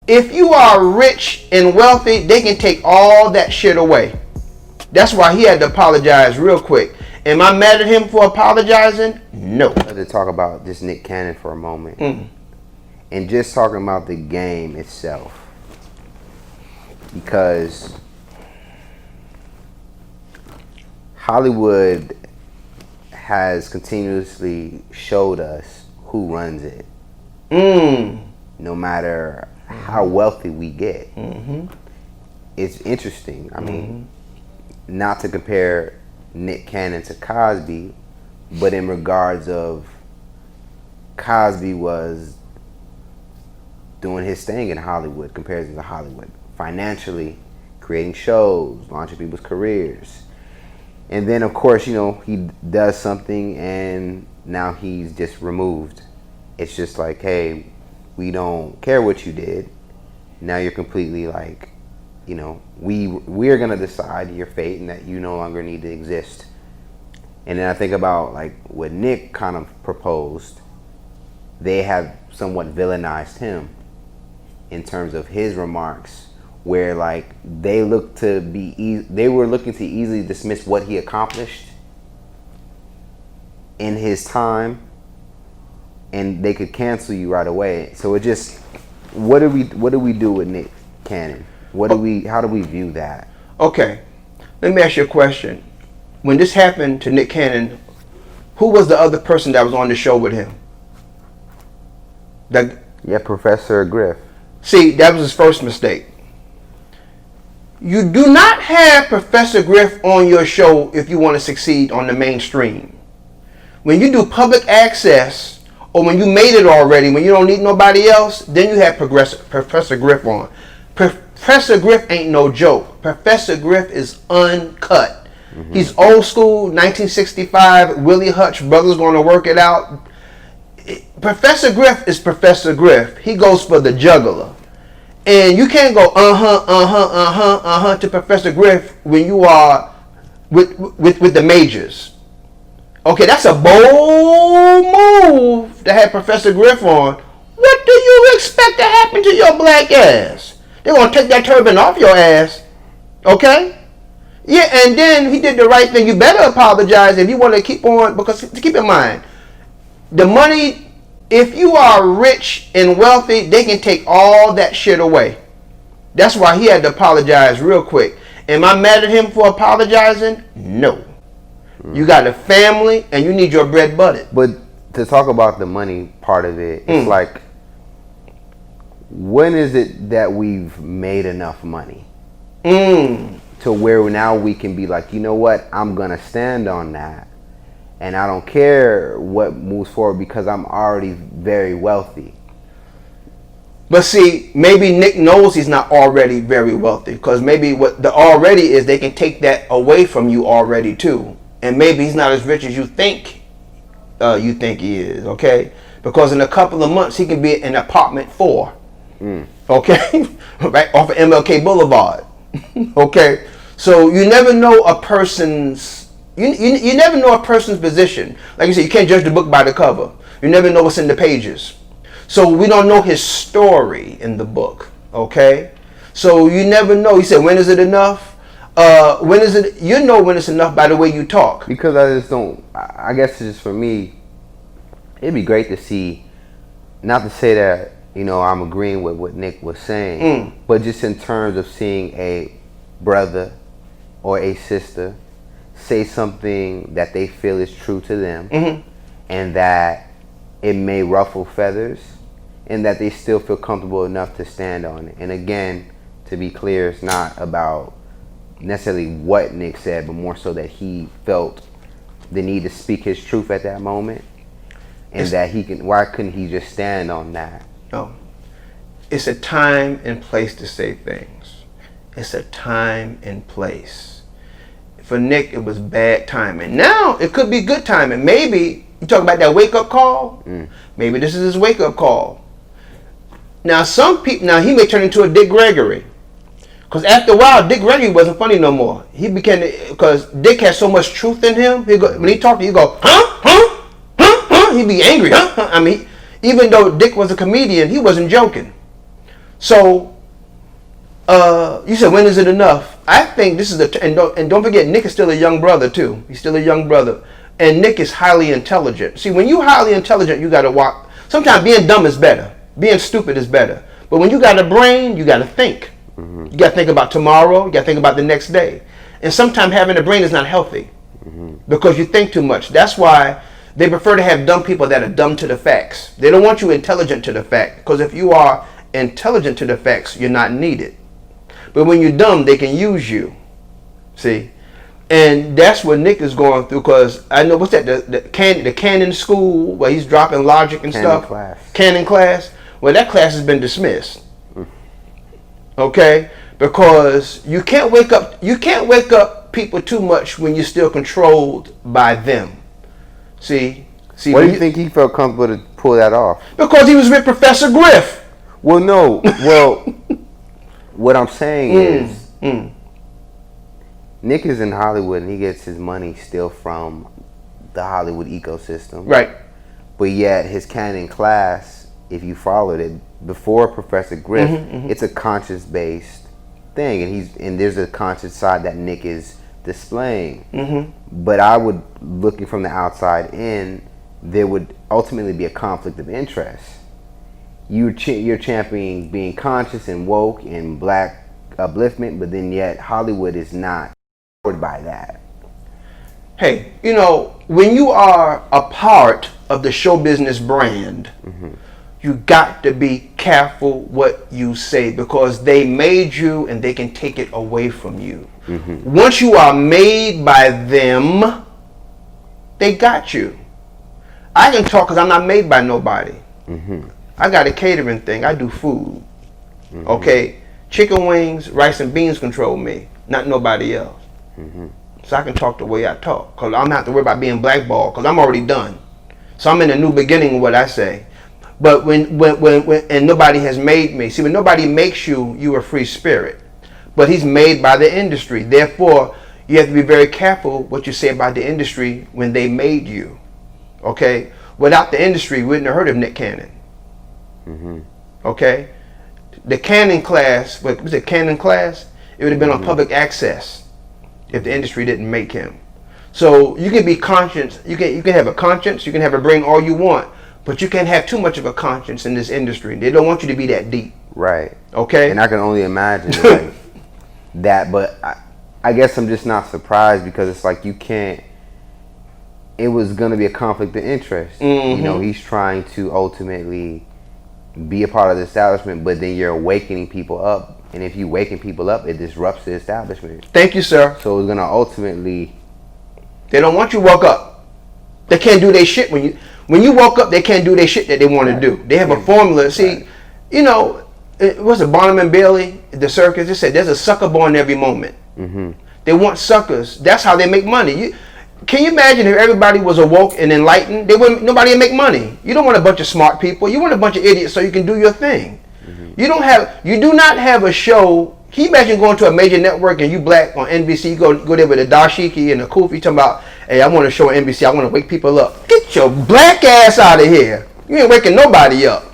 If you are rich and wealthy, they can take all that shit away. That's why he had to apologize real quick. Am I mad at him for apologizing? No. I'd like to talk about just Nick Cannon for a moment. And just talking about the game itself. Because Hollywood has continuously showed us who runs it. No matter how wealthy we get. It's interesting. I mean, not to compare Nick Cannon to Cosby, but in regards of Cosby was doing his thing in Hollywood compared to Hollywood. Financially, creating shows, launching people's careers. And then, of course, you know, he does something and now he's just removed. It's just like, hey, we don't care what you did. Now you're completely like, you know, we're going to decide your fate and that you no longer need to exist. And then I think about like what Nick kind of proposed. They have somewhat villainized him in terms of his remarks, where like they were looking to easily dismiss what he accomplished in his time, and they could cancel you right away. So it just, what do we do with Nick Cannon? How do we view that? Okay, let me ask you a question. When this happened to Nick Cannon, who was the other person that was on the show with him? Professor Griff. See, that was his first mistake. You do not have Professor Griff on your show if you want to succeed on the mainstream. When you do public access, or when you made it already, when you don't need nobody else, then you have Professor Griff on. Professor Griff ain't no joke. Professor Griff is uncut. He's old school, 1965, Willie Hutch, brothers going to work it out. Professor Griff is Professor Griff. He goes for the juggler. And you can't go to Professor Griff when you are with the majors. Okay, that's a bold move to have Professor Griff on. What do you expect to happen to your black ass? They're going to take that turban off your ass. Okay? Yeah, and then he did the right thing. You better apologize if you want to keep on, because keep in mind, the money, if you are rich and wealthy, they can take all that shit away. That's why he had to apologize real quick. Am I mad at him for apologizing? No. You got a family and you need your bread buttered. But to talk about the money part of it, it's like, when is it that we've made enough money to where now we can be like, you know what, I'm going to stand on that. And I don't care what moves forward because I'm already very wealthy. But see, maybe Nick knows he's not already very wealthy, because maybe what the already is, they can take that away from you already too. And maybe he's not as rich as you think he is, okay? Because in a couple of months, he can be in apartment 4, okay? Right off of MLK Boulevard, okay? So you never know a person's, you never know a person's position. Like you said, you can't judge the book by the cover. You never know what's in the pages. So we don't know his story in the book, okay? So you never know. You said, when is it enough? When is it? You know when it's enough by the way you talk. Because I just don't, I guess it's just for me, it'd be great to see, not to say that, you know, I'm agreeing with what Nick was saying, but just in terms of seeing a brother or a sister say something that they feel is true to them, and that it may ruffle feathers, and that they still feel comfortable enough to stand on it. And again, to be clear, it's not about necessarily what Nick said, but more so that he felt the need to speak his truth at that moment, and that he can. Why couldn't he just stand on that? No, it's a time and place to say things. It's a time and place. For Nick, it was bad timing. Now it could be good timing. Maybe you talk about that wake up call. Maybe this is his wake up call. Now some people, now he may turn into a Dick Gregory. Because after a while, Dick Gregory wasn't funny no more. He became, because Dick has so much truth in him. When he talked to you, go, He'd be angry, I mean, even though Dick was a comedian, he wasn't joking. So, you said, when is it enough? I think this is and don't forget, Nick is still a young brother too. He's still a young brother, and Nick is highly intelligent. See, when you highly intelligent, you got to walk. Sometimes being dumb is better. Being stupid is better. But when you got a brain, you got to think. You got to think about tomorrow. You got to think about the next day. And sometimes having a brain is not healthy because you think too much. That's why they prefer to have dumb people that are dumb to the facts. They don't want you intelligent to the fact, because if you are intelligent to the facts, you're not needed. But when you're dumb, they can use you. See? And that's what Nick is going through, because I know, what's that, the Canon school where he's dropping logic and Canon stuff? Class. Canon class. Well, that class has been dismissed. Okay? Because you can't wake up people too much when you're still controlled by them. See, Why do you think he felt comfortable to pull that off? Because he was with Professor Griff. Well, no. Well, what I'm saying is, Nick is in Hollywood and he gets his money still from the Hollywood ecosystem. Right. But yet his canon class, if you followed it before Professor Griff, it's a conscious-based thing, and there's a conscious side that Nick is displaying. But I would, looking from the outside in, there would ultimately be a conflict of interest. You're championing being conscious and woke and black upliftment, but then yet Hollywood is not supported by that. Hey, you know, when you are a part of the show business brand, you got to be careful what you say, because they made you and they can take it away from you. Once you are made by them, they got you. I can talk because I'm not made by nobody. I got a catering thing. I do food. Okay? Chicken wings, rice and beans control me, not nobody else. So I can talk the way I talk, because I don't have to worry about being blackballed, because I'm already done. So I'm in a new beginning with what I say. But when and nobody has made me. See, when nobody makes you, you're a free spirit. But he's made by the industry. Therefore, you have to be very careful what you say about the industry when they made you. Okay? Without the industry, we wouldn't have heard of Nick Cannon. Okay? The Cannon class, what was it, Cannon class? It would have been on public access if the industry didn't make him. So you can be conscious, you can have a conscience, you can have a brain all you want, but you can't have too much of a conscience in this industry. They don't want you to be that deep. Right. Okay? And I can only imagine like, that, but I guess I'm just not surprised, because it's like you can't, it was going to be a conflict of interest. You know, he's trying to ultimately be a part of the establishment, but then you're awakening people up. And if you waken people up, it disrupts the establishment. Thank you, sir. So it's going to ultimately... They don't want you woke up. They can't do their shit when you woke up. They can't do their shit that they want to do. They have a formula. See, you know, it was a Barnum and Bailey, the circus. They said there's a sucker born every moment. They want suckers. That's how they make money. Can you imagine if everybody was awoke and enlightened? Nobody would make money. You don't want a bunch of smart people. You want a bunch of idiots so you can do your thing. You do not have a show. Can you imagine going to a major network and you black on NBC, you go there with a dashiki and a kufi talking about, hey, I want to show NBC, I want to wake people up. Get your black ass out of here. You ain't waking nobody up.